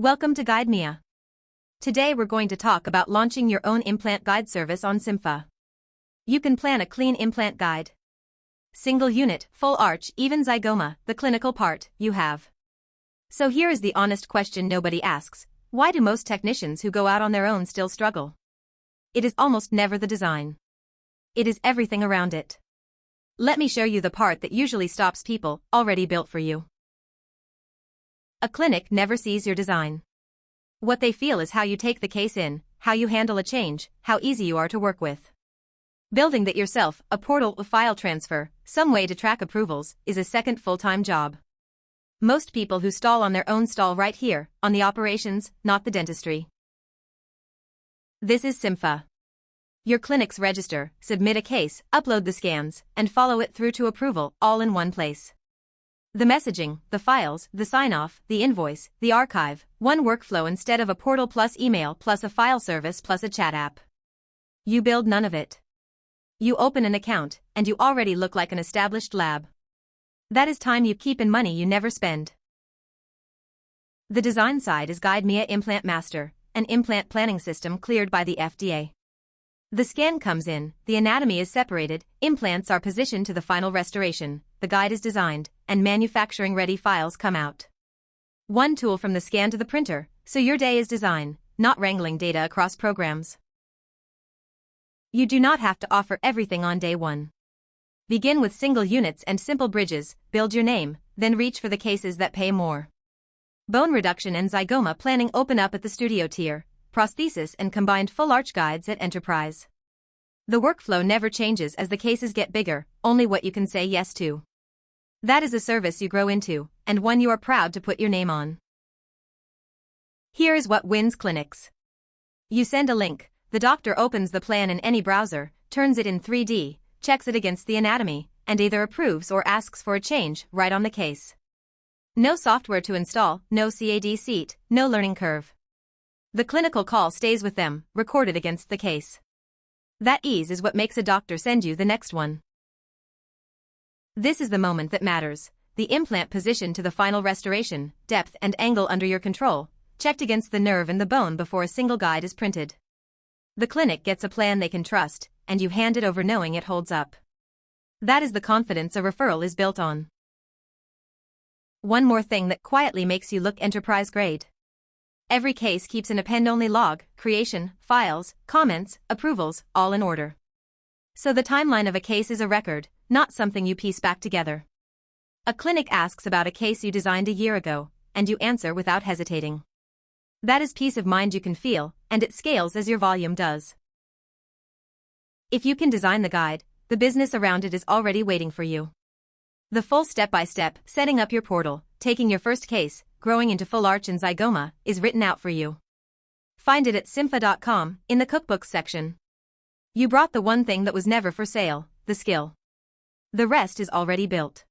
Welcome to Guide Mia. Today we're going to talk about launching your own implant guide service on cympha. You can plan a clean implant guide. Single unit, full arch, even zygoma, the clinical part, you have. So here is the honest question nobody asks. Why do most technicians who go out on their own still struggle? It is almost never the design. It is everything around it. Let me show you the part that usually stops people, already built for you. A clinic never sees your design. What they feel is how you take the case in, how you handle a change, how easy you are to work with. Building that yourself, a portal, a file transfer, some way to track approvals, is a second full-time job. Most people who stall on their own stall right here, on the operations, not the dentistry. This is cympha. Your clinics register, submit a case, upload the scans, and follow it through to approval, all in one place. The messaging, the files, the sign-off, the invoice, the archive, one workflow instead of a portal plus email plus a file service plus a chat app. You build none of it. You open an account, and you already look like an established lab. That is time you keep and money you never spend. The design side is Guide Mia Implant Master, an implant planning system cleared by the FDA. The scan comes in, the anatomy is separated, implants are positioned to the final restoration, the guide is designed, and manufacturing-ready files come out. One tool from the scan to the printer, so your day is design, not wrangling data across programs. You do not have to offer everything on day one. Begin with single units and simple bridges, build your name, then reach for the cases that pay more. Bone reduction and zygoma planning open up at the studio tier, prosthesis and combined full arch guides at enterprise. The workflow never changes as the cases get bigger, only what you can say yes to. That is a service you grow into, and one you are proud to put your name on. Here is what wins clinics. You send a link, the doctor opens the plan in any browser, turns it in 3D, checks it against the anatomy, and either approves or asks for a change right on the case. No software to install, no CAD seat, no learning curve. The clinical call stays with them, recorded against the case. That ease is what makes a doctor send you the next one. This is the moment that matters, the implant position to the final restoration, depth and angle under your control, checked against the nerve and the bone before a single guide is printed. The clinic gets a plan they can trust, and you hand it over knowing it holds up. That is the confidence a referral is built on. One more thing that quietly makes you look enterprise grade. Every case keeps an append-only log, creation, files, comments, approvals, all in order. So the timeline of a case is a record, not something you piece back together. A clinic asks about a case you designed a year ago, and you answer without hesitating. That is peace of mind you can feel, and it scales as your volume does. If you can design the guide, the business around it is already waiting for you. The full step-by-step, setting up your portal, taking your first case, growing into full arch and zygoma, is written out for you. Find it at cympha.com, in the cookbooks section. You brought the one thing that was never for sale, the skill. The rest is already built.